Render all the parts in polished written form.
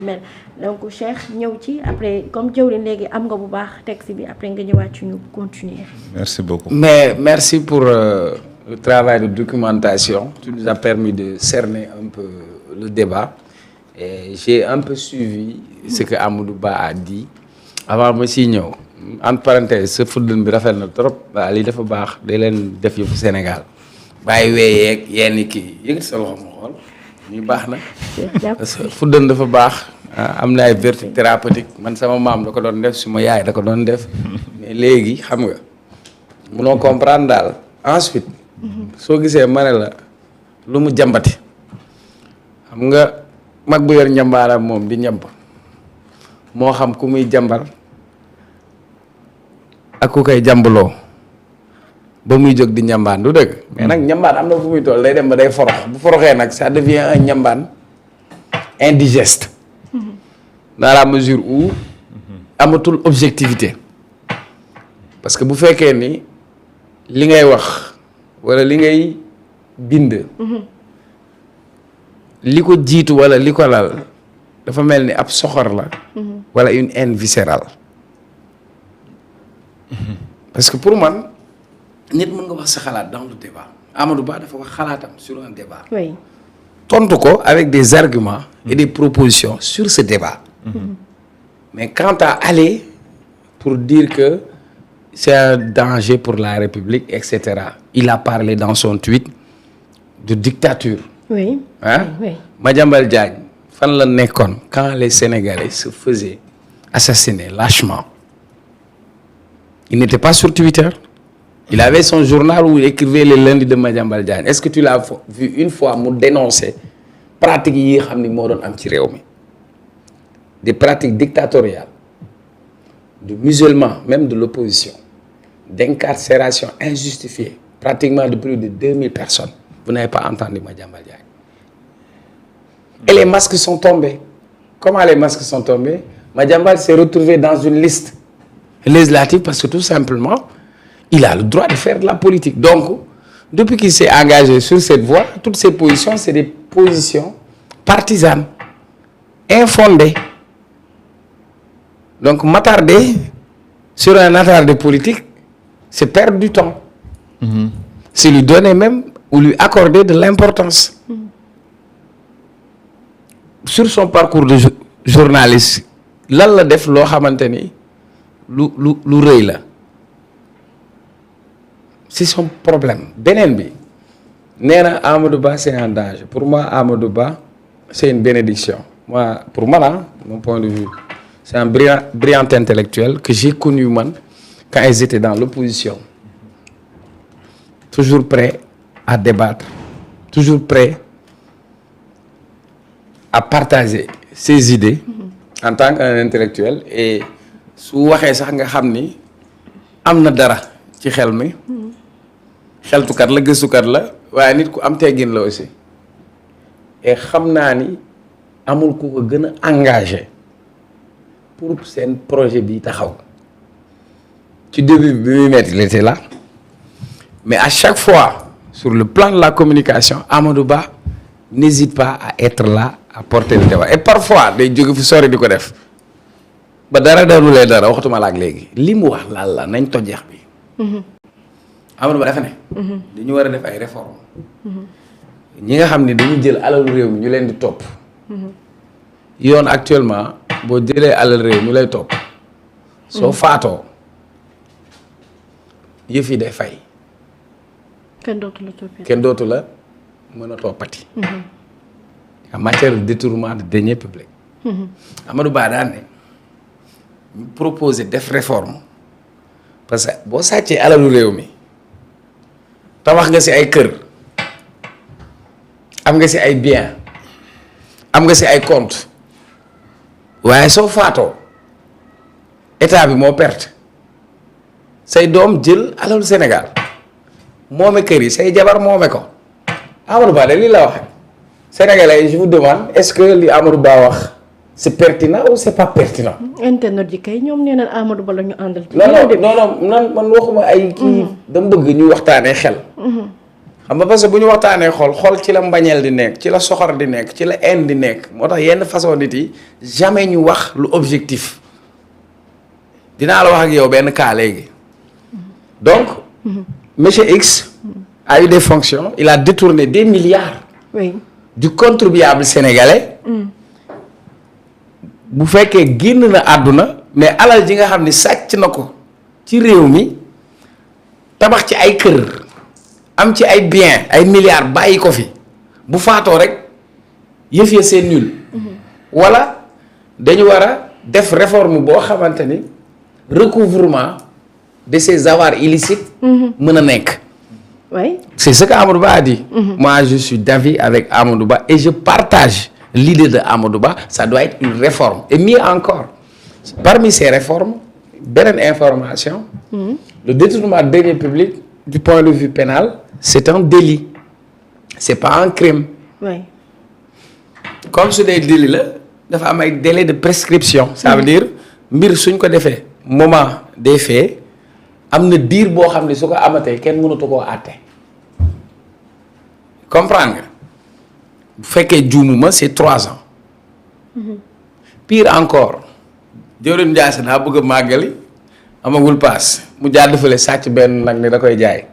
mel donc Cheikh ñëw ci après comme jëwriñ léegi am nga bu baax texte bi après nga ñëwaat ci ñu continuer. Merci beaucoup. Mais merci pour le travail de documentation. Tu nous as permis de cerner un peu le débat. Et j'ai un peu suivi ce que Amadou Ba a dit avant ma siy ñëw. Entre parenthèses sa fuddën bi rafet na trop waaw lii dafa baax day leen def yëfu Sénégal bàyyi weyeeg yenn kii yëngat sa loxo ma xool ñu baax na. parce que fuddën dafa baax am na ay vertus thérapeutiques man sama maam da ko doon def suma yaay da ko doon def mais léegi xam nga munoo comprendre daal. Ensuite soo gisee ma ne la lu mu jàmbati xam nga mag bu yor njambaaram moom di njamb moo xam ku muy jàmbal ak ku koy jàmbaloo ba muy jóg di njambaan du dëgg mais nag njambaan am na fu muy toll day dem ba day forox bu foroxee nag ça devient un njambaan indigeste dans la mesure où amatul objectivité parce que bu fekkee ni li ngay wax walla li ngay bind li ko jiitu walla li ko lal dafa mel ni ab soxor la walla une haine viscérale parce que pour man nit mën nga wax sa xalaat dans le débat Amadou Ba dafa wax xalaatam sur un débat. Oui. tontu ko avec des arguments et des propositions sur ce débat. Mais quant à aller pour dire que c'est un danger pour la République etc. Il a parlé dans son tweet de dictature. Oui. Hein? Oui. Madiambal Diagne fan la nekkoon quand les Sénégalais se faisaient assassiner lâchement. Il n'était pas sur Twitter. Il avait son journal où il écrivait les lundis de Madiambal Diagne. Est-ce que tu l'as vu une fois mu dénoncer pratiques yi xam ni moo doon am ci réew mi des pratiques dictatoriales de musulmans même de l'opposition d'incarcération injustifiée pratiquement de plus de 2000 personnes. Vous n'avez pas entendu Madiambal Diagne. Et les masques sont tombés. Comment les masques sont tombés? Madiambal s'est retrouvé dans une liste législative parce que tout simplement il a le droit de faire de la politique. Donc depuis qu'il s'est engagé sur cette voie toutes ces positions c'est des positions partisanes infondées. Donc m'attarder sur un attardé politique c'est perdre du temps. C'est lui donner même ou lui accorder de l'importance. Sur son parcours de journaliste lan la def loo xamante ni lu rëy la c'est son problème. Beneen bi nee na Amadou Ba c'est un danger pour moi Amadou Ba c'est une bénédiction. Moi pour man mon point de vue c'est un brillant intellectuel que j'ai connu man quand ils étaient dans l'opposition toujours prêt à débattre toujours prêt à partager ses idées en tant qu'un intellectuel et su waxee sax nga xam ni am na dara ci xel mi xeltukat la gëstukat la waaye nit ku am teggin la aussi et xam naa ni amul ku ko gën a engagé pour seen projet bi taxaw ci début bi muy metti il était là mais à chaque fois sur le plan de la communication Amadou Ba n'hésite pas à être là à porter le débat et parfois day jóge fi sori di ko def ba dara darulee dara waxtuma la ak léegi li mu wax laal la nañ tojeex bi Amadou Ba dafa ne dañu war a def ay réformes ñi nga xam ne dañu jël alalu réew mi ñu leen di topp yoon actuellement boo jëlee alal réew ñu lay topp soo faatoo yëf yi day fay kenn dootu la toppee. kenn dootu la mën a toppati en matière de détournement de deniers publics. Amadou Ba daan ne ñu proposer def réforme parce que boo sàccee alalu réew mi tabax nga ci ay kër am nga ci ay biens am nga ci ay comptes waaye soo faatoo état bi moo perte say doom jël alalu Sénégal moome kër yi say jabar moome ko Amadou Ba de lii la wax Sénégalais je vous demande est-ce que li Amadou Ba wax c'est pertinent ou c'est pas pertinent. internet yi kay ñoom nee nañ Amadou Ba la ñu àndal. non man waxuma ay kii dama bëgg ñu waxtaanee xel. xam xam nga parce que bu ñu waxtaanee xol ci la mbañeel di nekk ci la soxor di nekk ci la haine di nekk moo tax yenn façon nit yi jamais ñu wax lu objectif dinaa la wax ak yow benn cas léegi donc monsieur X a eu des fonctions il a détourné des milliards oui. du contribuable sénégalais bu fekkee génn na àdduna mais alal ji nga xam ni sàcc na ko ci réew mi tabax ci ay kër am ci ay biens ay milliards bàyyi ko fi bu faatoo rek yëf ya c'est nul wala dañu war a def réforme boo xamante ni recouvrement de ces avoirs illicites mën a nekk oui. c'est ce que Amadou Ba a dit moi je suis d'avis avec Amadou Ba et je partage l'idée de Amadou Ba ça doit être une réforme et mieux encore parmi ces réformes beneen information le détournement de deniers publics du point de vue pénal c'est un délit c'est pas un crime oui. comme su dee délit la dafa am ay délai de prescription ça veut dire mbir suñ ko defee moment des faits am na diir boo xam ne su ko amatee kenn mënatu koo àtte comprendre nga bu fekkee juumuma c'est 3 ans pire encore Diorine Ndiasse daa bëgg a màggali amagul paas mu jàdd fële sàcc benn nag ni da koy jaay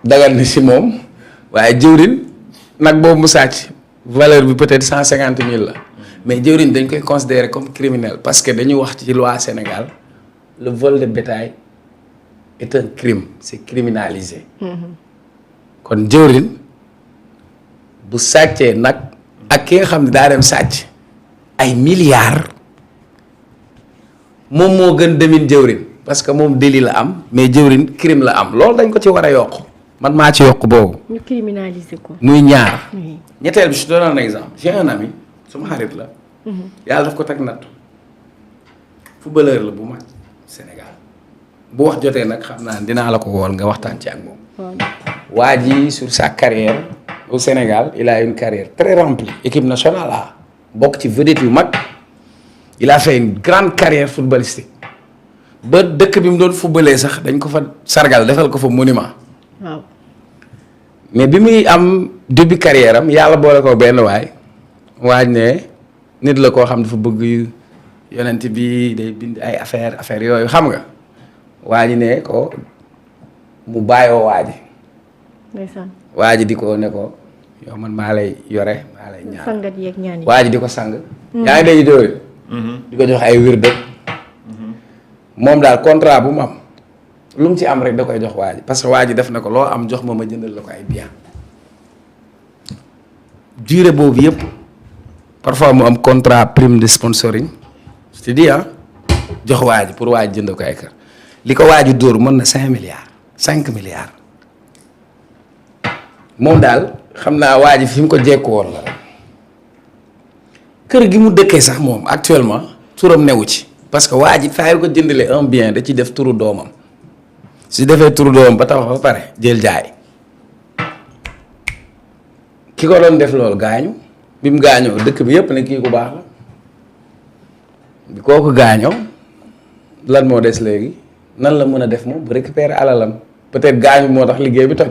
dagan na si moom waaye jëwrin nag boobu mu sàcc valeur bi peut-être 150 000 la mais jëwrin dañ koy considérer comme criminel parce que dañuy wax ci loi Sénégal le vol de bétail est un crime c'est criminalisé kon jëwrin bu sàccee nag ak ki nga xam ne daa dem sàcc ay milliards moom moo gën demin jëwrin parce que moom délit la am mais jëwrin crime la am loolu dañ ko ci war a yokk man maa ci yokk boobu. ñu criminaliser ko. muy ñaar. oui. ñetteel bi je te donne un exemple j'ai un ami suma xarit la. yàlla daf ko teg nattu. footballeur la bu mag Sénégal bu wax jotee nag xam naa dinaa la ko wool nga waxtaan ci ak moom. waa ji sur sa carrière au Sénégal il a une carrière très remplie équipe nationale a bokk ci vedette yu mag il a fait une grande carrière footballistique ba dëkk bi mu doon footballee sax dañ ko fa sargal defal ko fa monument. waaw. mais bi muy am début carrière am yàlla boole ko benn waaj ne nit la koo xam dafa bëgg yonent bi day bind ay affaire yooyu xam nga waaji ne ko mu bàyyoo waaji ndeysaan. waaji di ko ne ko yow man maa lay yore maa lay ñaan sangat yeeg ñaan yi. waaji di ko sang yaa ngi dégg dóoyu di ko jox ay wirde moom daal contrat bu mu am lu mu ci am rek da koy jox waa ji parce que waa ji def na ko loo am jox ma jëndal la ko ay bien durée boobu yëpp parfois mu am contrat prime de sponsoring je te dis jox waa ji pour waa ji jënd ko ay kër li ko waa ji dóor mën na 5 milliards moom daal xam naa waa ji fi mu ko jekku woon la rek kër gi mu dëkkee sax moom actuellement turam newu ci parce que waa ji saa yu ko jëndalee un bien da ci def turu doomam. su defee turu doom ba tabax ba pare jël jaay ki ko doon def loolu gaañu bi mu gaañoo dëkk bi yépp ne kii ku baax la bi kooku gaañoo lan moo des léegi nan la mën a def moom bu récupérer alalam peut-être gaañu moo tax liggéey bi toj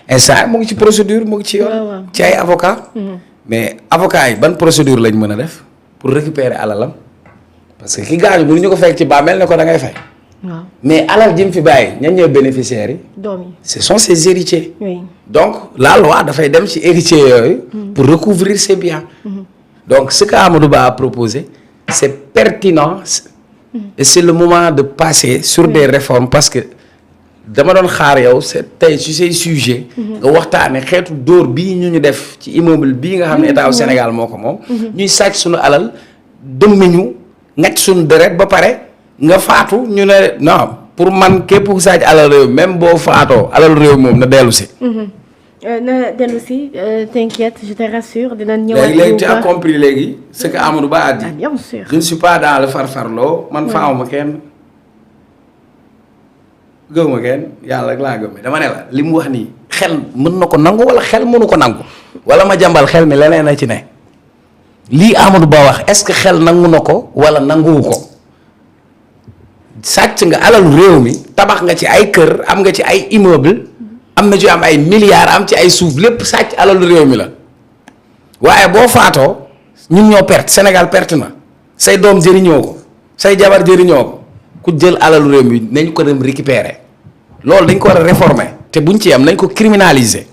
instant mu ngi ci procédure mu ngi ci yoon ci ay avocat mais avocat yi ban procédure lañ mën a def pour récupérer alalam parce que ki gaañu mënuñu ko fekk ci bàmmeel ne ko da ngay fay. waaw mais alal ji mu fi bàyyi ñan ñooy bénéficiaires yi. doom yi. ce sont ses héritiers. oui. donc la loi dafay dem ci héritiers yooyu. pour recouvrir ses biens. donc ce que Amadou Ba a proposé c'est pertinent. et c'est le moment de passer sur des réformes parce que dama doon xaar yow c'est tey ci ces sujets. nga waxtaane xeetu dóor bii ñu def ci immeuble bii nga xam ne état au Sénégal moo ko moom. ñuy sàcc suñu alal dëmmiñu ngacc suñu deret ba pare. nga faatu ñu ne non pour man képp ku sàcc alal réew même boo faatoo alal réew moom na dellu si. na dellu si t'inquiète je te rassure dinañ ñëwaat. léegi tu as compris léegi ce que Amadou Ba a dit. bien sûr. je ne suis pas dans le farfarloo. man faawuma kenn gëwuma kenn yàlla rek laa gëm dama ne la li mu wax nii xel mën na ko nangu wala xel mënu ko nangu. wala ma jàmbal xel mi leneen a ci ne lii Amadou Ba wax est-ce que xel nangu na ko wala nanguwu ko. sàcc nga alalu réew mi tabax nga ci ay kër am nga ci ay immeuble am na ci am ay milliards am ci ay suuf lépp sàcc alalu réew mi la waaye boo faatoo ñun ñoo perte Sénégal perte na say doom jëriñoo ko say jabar jëriñoo ko ku jël alalu réew mi nañ ko dem récupérer loolu dañ ko war a réformer te buñ ci am nañ ko criminaliser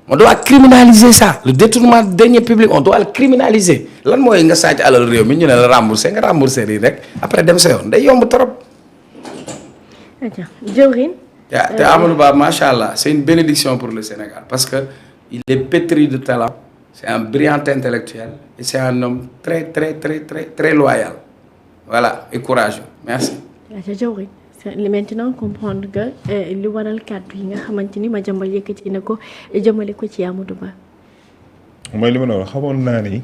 on doit criminaliser ça le détournement de deniers publics on doit le criminaliser lan mooy nga sàcc alalu réew mi ñu ne la rembourser nga rembourser yi rek après dem sa yoon day yomb trop. jëwriñ. te Amadou Ba macha allah c'est une bénédiction pour le Sénégal parce que il est pétri de talent c'est un brillant intellectuel et c'est un homme très très très très très loyal voilà et courageux merci. jëwriñ maintenant comprendre que li waral kàddu yi nga xamante ni Madiambal yëkkati na ko jëmale ko ci Amadou Ba. mooy li ma la wax xamoon naa ni.